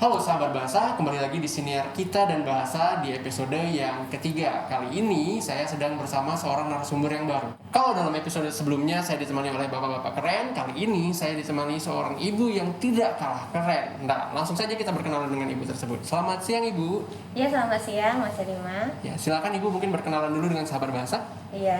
Halo sahabat bahasa, kembali lagi di siniar kita dan bahasa di episode yang ketiga. Kali ini saya sedang bersama seorang narasumber yang baru. Kalau dalam episode sebelumnya saya ditemani oleh bapak-bapak keren, kali ini saya ditemani seorang ibu yang tidak kalah keren. Nah, langsung saja kita berkenalan dengan ibu tersebut. Selamat siang ibu. Ya, selamat siang Mas Rima. Ya, silakan ibu mungkin berkenalan dulu dengan sahabat bahasa. Iya,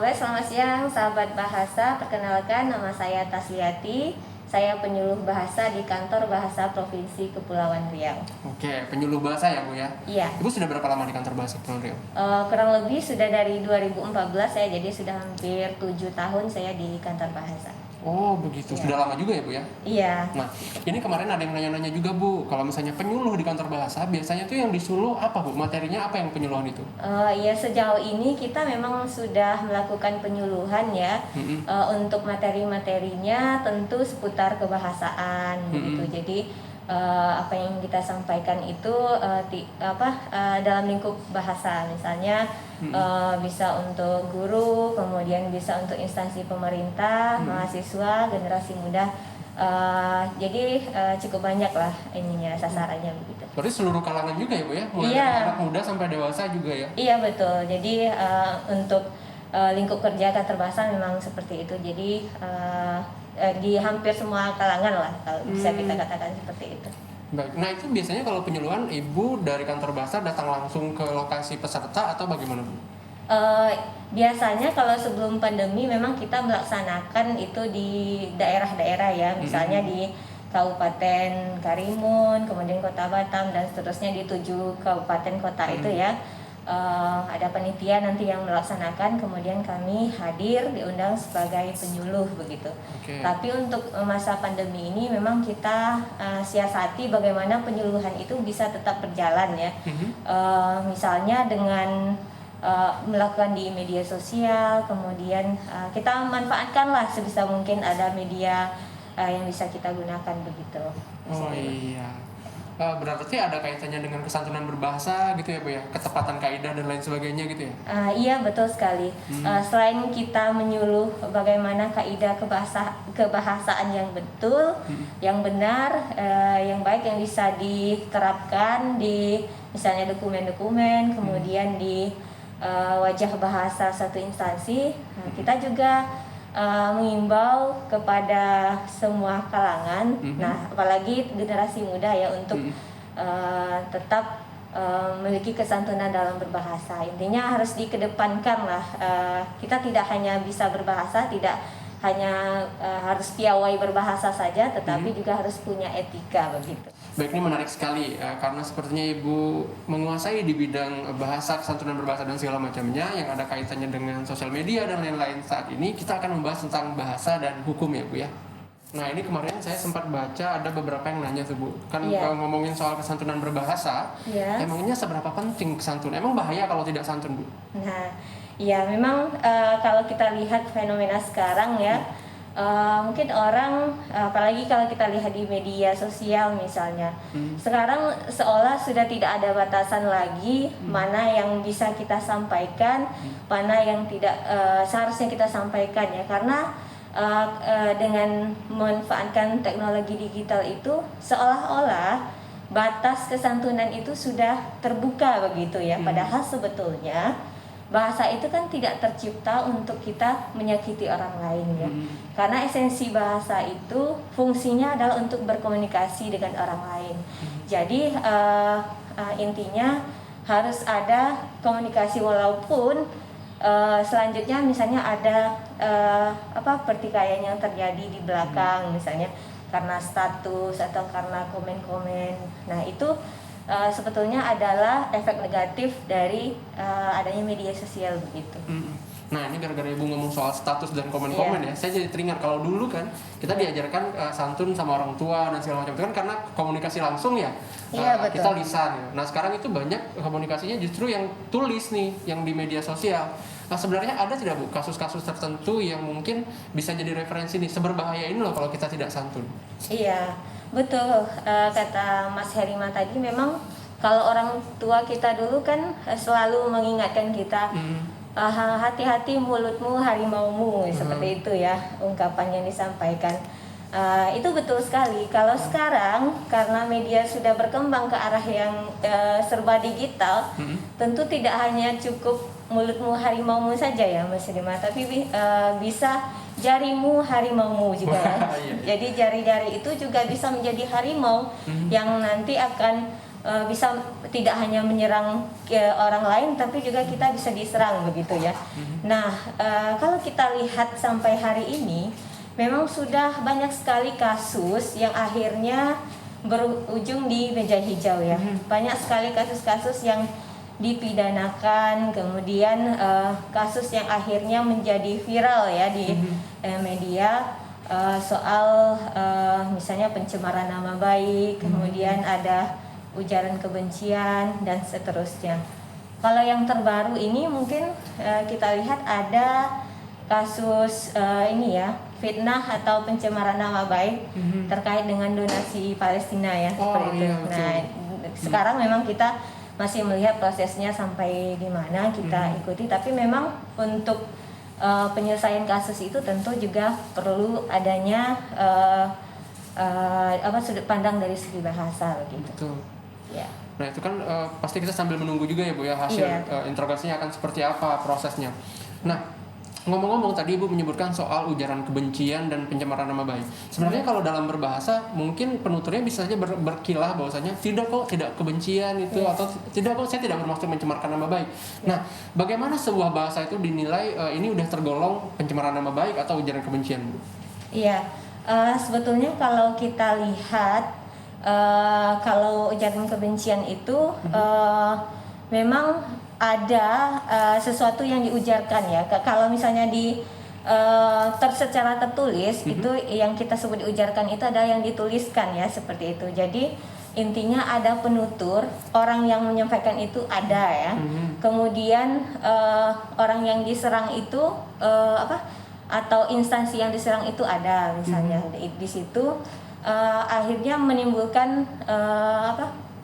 baik, selamat siang sahabat bahasa. Perkenalkan, nama saya Tasliati. Saya penyuluh bahasa di kantor bahasa Provinsi Kepulauan Riau. Oke, penyuluh bahasa ya bu ya? Iya. Ibu sudah berapa lama di kantor bahasa Kepulauan Riau? Kurang lebih sudah dari 2014 saya, jadi sudah hampir 7 tahun saya di kantor bahasa. Oh begitu, Ya. sudah lama juga ya bu ya? Iya. Nah, ini kemarin ada yang nanya-nanya juga bu, kalau misalnya penyuluh di kantor bahasa, biasanya tuh yang disuruh apa bu? Materinya apa yang penyuluhan itu? Ya, sejauh ini kita memang sudah melakukan penyuluhan ya. Untuk materi-materinya tentu seputar kebahasaan begitu. Jadi apa yang kita sampaikan itu dalam lingkup bahasa, misalnya bisa untuk guru, kemudian bisa untuk instansi pemerintah, mahasiswa, generasi muda. Jadi cukup banyak lah ininya, sasarannya begitu. Berarti seluruh kalangan juga ya bu ya? Mulai Iya. dari anak muda sampai dewasa juga ya? Iya betul. Jadi untuk lingkup kerja kantor bahasa memang seperti itu. Jadi di hampir semua kalangan lah, kalau bisa kita katakan seperti itu. Baik, nah itu biasanya kalau penyuluhan ibu dari kantor bahasa datang langsung ke lokasi peserta atau bagaimana bu? Biasanya kalau sebelum pandemi memang kita melaksanakan itu di daerah-daerah ya, misalnya di Kabupaten Karimun, kemudian Kota Batam, dan seterusnya di 7 kabupaten kota itu ya. Ada panitia nanti yang melaksanakan, kemudian kami hadir, diundang sebagai penyuluh begitu. Oke. Tapi untuk masa pandemi ini memang kita siasati bagaimana penyuluhan itu bisa tetap berjalan ya. Misalnya dengan melakukan di media sosial, kemudian kita manfaatkanlah sebisa mungkin ada media yang bisa kita gunakan begitu. Oh iya. Berarti ada kaitannya dengan kesantunan berbahasa gitu ya bu ya? Ketepatan kaidah dan lain sebagainya gitu ya? Iya betul sekali. Selain kita menyuluh bagaimana kaidah kebahasaan yang betul, yang benar, yang baik, yang bisa diterapkan di misalnya dokumen-dokumen, kemudian di wajah bahasa satu instansi, kita juga mengimbau kepada semua kalangan, nah apalagi generasi muda ya, untuk tetap memiliki kesantunan dalam berbahasa. Intinya harus dikedepankan lah. Kita tidak hanya bisa berbahasa, tidak hanya harus piawai berbahasa saja, tetapi juga harus punya etika begitu. Baik, ini menarik sekali karena sepertinya ibu menguasai di bidang bahasa, kesantunan berbahasa dan segala macamnya yang ada kaitannya dengan sosial media dan lain-lain. Saat ini kita akan membahas tentang bahasa dan hukum ya bu ya. Nah ini kemarin saya sempat baca ada beberapa yang nanya tuh bu, kan ngomongin soal kesantunan berbahasa, emangnya seberapa penting kesantunan? Emang bahaya kalau tidak santun bu? Nah, ya memang kalau kita lihat fenomena sekarang ya, mungkin orang, apalagi kalau kita lihat di media sosial misalnya, sekarang seolah sudah tidak ada batasan lagi mana yang bisa kita sampaikan, mana yang tidak seharusnya kita sampaikan ya, karena dengan memanfaatkan teknologi digital itu seolah-olah batas kesantunan itu sudah terbuka begitu ya, padahal sebetulnya bahasa itu kan tidak tercipta untuk kita menyakiti orang lain ya. Karena esensi bahasa itu fungsinya adalah untuk berkomunikasi dengan orang lain. Jadi intinya harus ada komunikasi, walaupun selanjutnya misalnya ada pertikaian yang terjadi di belakang, misalnya karena status atau karena komen-komen. Nah itu sebetulnya adalah efek negatif dari adanya media sosial begitu. Nah ini gara-gara ibu ngomong soal status dan komen-komen ya, saya jadi teringat kalau dulu kan kita diajarkan santun sama orang tua dan segala macam itu kan karena komunikasi langsung ya, kita lisan ya. Nah sekarang itu banyak komunikasinya justru yang tulis nih, yang di media sosial. Nah sebenarnya ada tidak bu kasus-kasus tertentu yang mungkin bisa jadi referensi nih, seberbahaya ini loh kalau kita tidak santun? Iya betul, kata Mas Herima tadi, memang kalau orang tua kita dulu kan selalu mengingatkan kita, hati-hati mulutmu harimaumu, seperti itu ya ungkapan yang disampaikan. Itu betul sekali. Kalau sekarang karena media sudah berkembang ke arah yang serba digital, tentu tidak hanya cukup mulutmu harimaumu saja ya Mas Rima, tapi bisa jarimu harimaumu juga ya. Jadi jari-jari itu juga bisa menjadi harimau yang nanti akan bisa tidak hanya menyerang orang lain, tapi juga kita bisa diserang begitu ya. Nah, kalau kita lihat sampai hari ini, memang sudah banyak sekali kasus yang akhirnya berujung di meja hijau ya. Banyak sekali kasus-kasus yang dipidanakan, kemudian kasus yang akhirnya menjadi viral ya di media, soal misalnya pencemaran nama baik, kemudian ada ujaran kebencian dan seterusnya. Kalau yang terbaru ini mungkin kita lihat ada kasus ini ya, fitnah atau pencemaran nama baik terkait dengan donasi Palestina ya, seperti itu. Nah, sekarang memang kita masih melihat prosesnya sampai di mana kita ikuti, tapi memang untuk penyelesaian kasus itu tentu juga perlu adanya sudut pandang dari segi bahasa begitu. Betul. Ya. Nah itu kan pasti kita sambil menunggu juga ya Bu ya, hasil interogasinya akan seperti apa prosesnya. Nah, ngomong-ngomong tadi Ibu menyebutkan soal ujaran kebencian dan pencemaran nama baik. Sebenarnya kalau dalam berbahasa mungkin penuturnya bisa saja berkilah bahwasanya tidak kok, tidak kebencian itu atau tidak kok, saya tidak bermaksud mencemarkan nama baik. Nah, bagaimana sebuah bahasa itu dinilai ini udah tergolong pencemaran nama baik atau ujaran kebencian Bu? Iya, sebetulnya kalau kita lihat kalau ujaran kebencian itu memang ada sesuatu yang diujarkan ya. Kalau misalnya secara tertulis itu yang kita sebut diujarkan itu ada yang dituliskan ya, seperti itu. Jadi intinya ada penutur, orang yang menyampaikan itu ada ya. Kemudian orang yang diserang itu atau instansi yang diserang itu ada misalnya di situ. Akhirnya menimbulkan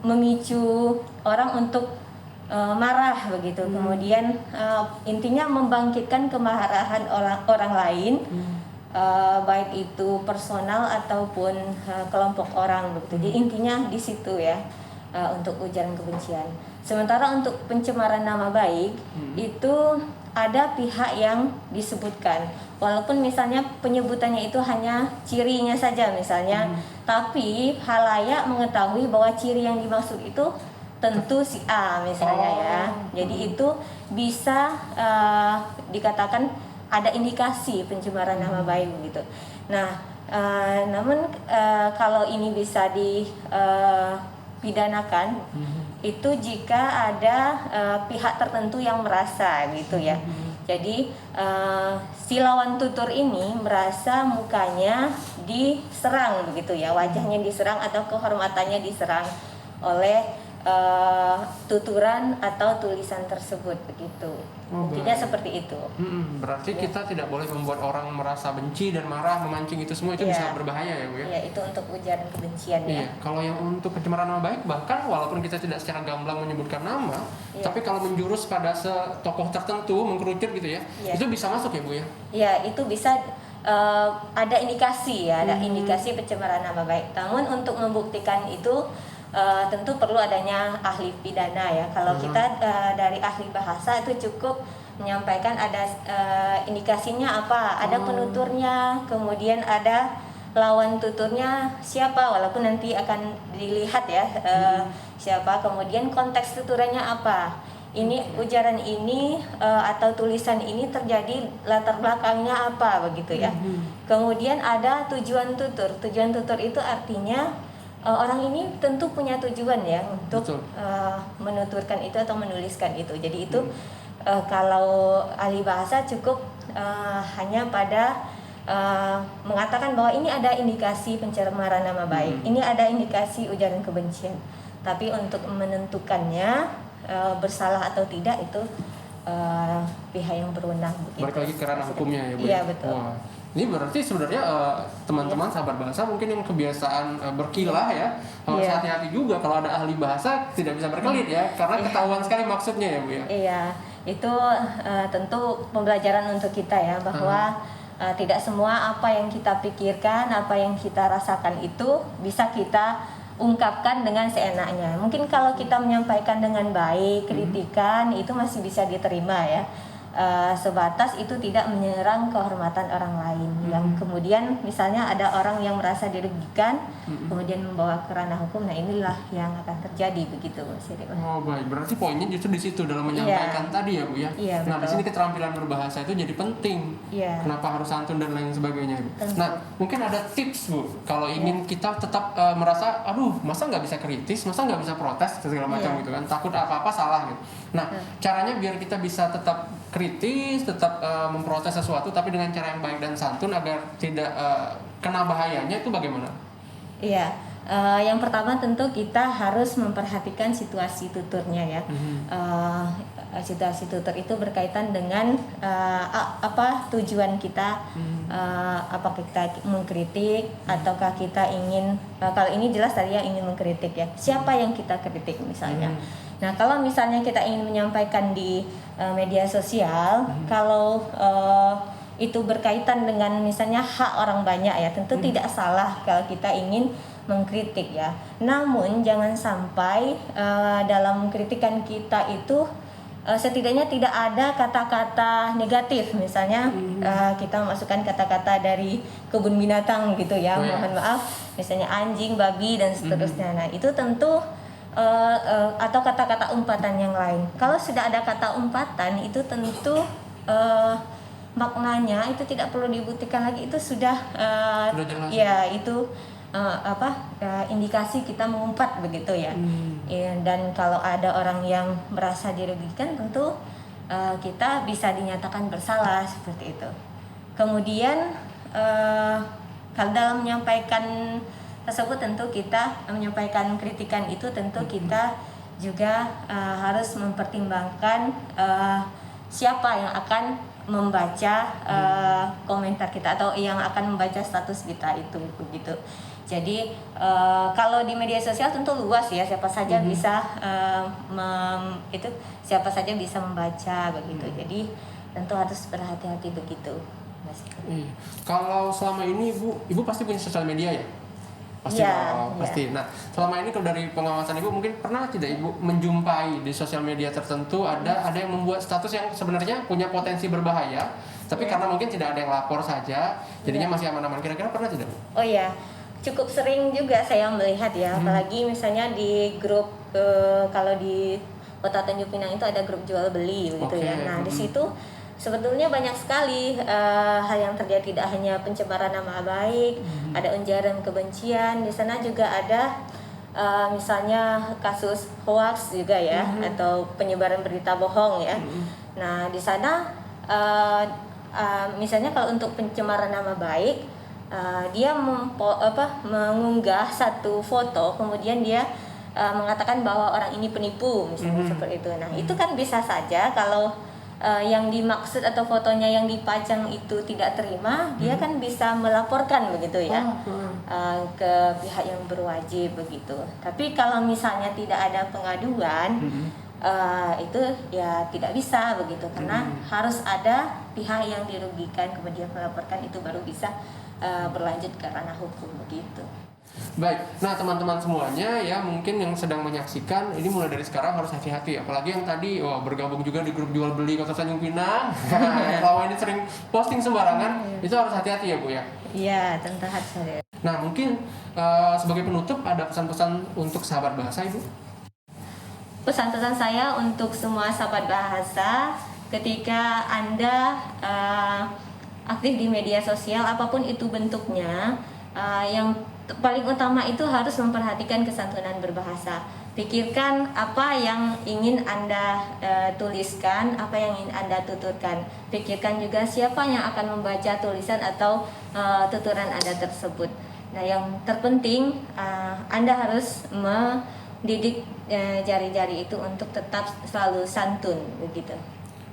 memicu orang untuk marah begitu. Kemudian intinya membangkitkan kemarahan orang lain, baik itu personal ataupun kelompok orang begitu. Jadi intinya di situ ya, untuk ujaran kebencian. Sementara untuk pencemaran nama baik itu ada pihak yang disebutkan, walaupun misalnya penyebutannya itu hanya cirinya saja misalnya, tapi halayak mengetahui bahwa ciri yang dimaksud itu tentu si A misalnya ya. Jadi itu bisa dikatakan ada indikasi pencemaran nama baik begitu. Nah, namun kalau ini bisa dipidanakan itu jika ada pihak tertentu yang merasa gitu ya. Jadi si lawan tutur ini merasa mukanya diserang begitu ya, wajahnya diserang atau kehormatannya diserang oleh tuturan atau tulisan tersebut begitu. Intinya seperti itu. Berarti kita tidak boleh membuat orang merasa benci dan marah, memancing itu semua, itu bisa berbahaya ya Bu ya? Iya, itu untuk ujaran kebencian ya. Kalau yang untuk pencemaran nama baik, bahkan walaupun kita tidak secara gamblang menyebutkan nama, tapi kalau menjurus pada tokoh tertentu, mengkerucut gitu ya, itu bisa masuk ya Bu ya? Iya, itu bisa ada indikasi ya, ada indikasi pencemaran nama baik. Namun untuk membuktikan itu tentu perlu adanya ahli pidana ya. Kalau kita dari ahli bahasa itu cukup menyampaikan ada indikasinya apa, ada penuturnya, kemudian ada lawan tuturnya siapa, walaupun nanti akan dilihat ya siapa, kemudian konteks tuturannya apa. Ini ujaran ini atau tulisan ini terjadi latar belakangnya apa begitu ya. Kemudian ada tujuan tutur. Tujuan tutur itu artinya orang ini tentu punya tujuan ya untuk menuturkan itu atau menuliskan itu. Jadi itu kalau ahli bahasa cukup hanya pada mengatakan bahwa ini ada indikasi pencemaran nama baik, ini ada indikasi ujaran kebencian. Tapi untuk menentukannya bersalah atau tidak itu pihak yang berwenang. Balik lagi ke ranah hukumnya ya Bu? Iya betul. Wah. Ini berarti sebenarnya teman-teman sahabat bahasa mungkin yang kebiasaan berkilah ya, harus hati-hati juga kalau ada ahli bahasa tidak bisa berkelit ya, karena ketahuan sekali maksudnya ya Bu ya. Iya, itu tentu pembelajaran untuk kita ya, bahwa tidak semua apa yang kita pikirkan, apa yang kita rasakan itu bisa kita ungkapkan dengan seenaknya. Mungkin kalau kita menyampaikan dengan baik, kritikan itu masih bisa diterima ya. Sebatas itu tidak menyerang kehormatan orang lain. Yang kemudian misalnya ada orang yang merasa dirugikan, kemudian membawa ke ranah hukum. Nah inilah yang akan terjadi begitu, Mas Iri. Oh baik, berarti poinnya justru di situ dalam menyampaikan tadi ya Bu ya. Iya, Nah di betul. sini keterampilan berbahasa itu jadi penting. Iya. Kenapa harus santun dan lain sebagainya Bu. Tentu. Nah mungkin ada tips Bu, kalau ingin kita tetap merasa, aduh masa nggak bisa kritis, masa nggak bisa protes segala macam Iya. gitu kan, takut apa-apa salah gitu. Nah caranya biar kita bisa tetap kritis, tetap memprotes sesuatu tapi dengan cara yang baik dan santun agar tidak kena bahayanya itu bagaimana? Iya, yang pertama tentu kita harus memperhatikan situasi tuturnya ya. Situasi tutur itu berkaitan dengan apa tujuan kita, apakah kita mengkritik ataukah kita ingin, kalau ini jelas tadi ya ingin mengkritik ya. Siapa yang kita kritik misalnya? Nah kalau misalnya kita ingin menyampaikan di media sosial, kalau itu berkaitan dengan misalnya hak orang banyak ya, tentu tidak salah kalau kita ingin mengkritik ya. Namun jangan sampai dalam kritikan kita itu setidaknya tidak ada kata-kata negatif. Misalnya kita memasukkan kata-kata dari kebun binatang gitu ya, mohon maaf, misalnya anjing, babi dan seterusnya. Nah itu tentu atau kata-kata umpatan yang lain. Kalau sudah ada kata umpatan itu tentu maknanya itu tidak perlu dibuktikan lagi, itu sudah ya itu indikasi kita mengumpat begitu ya. Dan kalau ada orang yang merasa dirugikan tentu kita bisa dinyatakan bersalah seperti itu. Kemudian kalau dalam menyampaikan tersebut tentu kita menyampaikan kritikan itu tentu kita juga harus mempertimbangkan siapa yang akan membaca komentar kita atau yang akan membaca status kita itu begitu. Jadi kalau di media sosial tentu luas ya, siapa saja bisa siapa saja bisa membaca begitu. Jadi tentu harus berhati-hati begitu. Kalau selama ini Ibu pasti punya sosial media ya? Pasti pasti. Nah, selama ini kalau dari pengawasan Ibu mungkin pernah tidak Ibu menjumpai di sosial media tertentu ada yang membuat status yang sebenarnya punya potensi berbahaya, tapi karena mungkin tidak ada yang lapor saja, jadinya masih aman-aman. Kira-kira pernah tidak? Oh iya, cukup sering juga saya melihat ya, apalagi misalnya di grup kalau di Kota Tanjung Pinang itu ada grup jual beli gitu ya. Nah, di situ sebetulnya banyak sekali hal yang terjadi, tidak hanya pencemaran nama baik, ada ujaran kebencian, di sana juga ada misalnya kasus hoax juga ya, atau penyebaran berita bohong ya. Nah di sana misalnya kalau untuk pencemaran nama baik, dia mengunggah satu foto, kemudian dia mengatakan bahwa orang ini penipu misalnya seperti itu. Nah itu kan bisa saja kalau yang dimaksud atau fotonya yang dipajang itu tidak terima, dia kan bisa melaporkan begitu ya ke pihak yang berwajib begitu. Tapi kalau misalnya tidak ada pengaduan, itu ya tidak bisa begitu, karena harus ada pihak yang dirugikan kemudian melaporkan, itu baru bisa berlanjut ke ranah hukum begitu. Baik, nah teman-teman semuanya ya mungkin yang sedang menyaksikan ini mulai dari sekarang harus hati-hati, apalagi yang tadi bergabung juga di grup jual beli Kota Tanjung Pinang, kalau ini sering posting sembarangan, itu harus hati-hati ya Bu ya. Iya, tentu harus ada. Nah mungkin sebagai penutup ada pesan-pesan untuk sahabat bahasa Ibu? Pesan-pesan saya untuk semua sahabat bahasa, ketika Anda aktif di media sosial apapun itu bentuknya, yang paling utama itu harus memperhatikan kesantunan berbahasa. Pikirkan apa yang ingin Anda tuliskan, apa yang ingin Anda tuturkan. Pikirkan juga siapa yang akan membaca tulisan atau tuturan Anda tersebut. Nah, yang terpenting Anda harus mendidik jari-jari itu untuk tetap selalu santun begitu.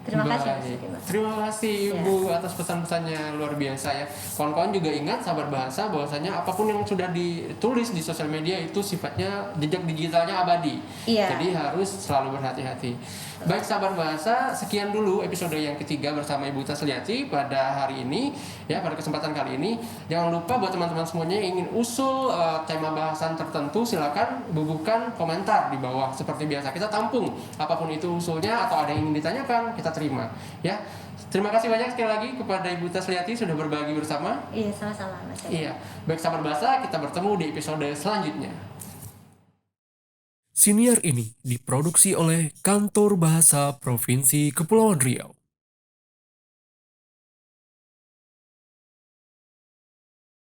Terima kasih Mas Baik. Dimas. Terima kasih Ibu atas pesan-pesannya, luar biasa ya. Kawan-kawan juga ingat sahabat bahasa bahwasanya apapun yang sudah ditulis di sosial media itu sifatnya jejak digitalnya abadi. Iya. Jadi harus selalu berhati-hati. Baik sahabat bahasa, sekian dulu episode yang ketiga bersama Ibu Tasliati pada hari ini ya, pada kesempatan kali ini. Jangan lupa buat teman-teman semuanya yang ingin usul tema bahasan tertentu, silakan bubuhkan komentar di bawah. Seperti biasa kita tampung apapun itu usulnya atau ada yang ingin ditanyakan, kita terima ya. Terima kasih banyak sekali lagi kepada Ibu Tasliati sudah berbagi bersama. Iya, sama-sama Mas. Iya. Baik sahabat bahasa, kita bertemu di episode selanjutnya. Siniar ini diproduksi oleh Kantor Bahasa Provinsi Kepulauan Riau.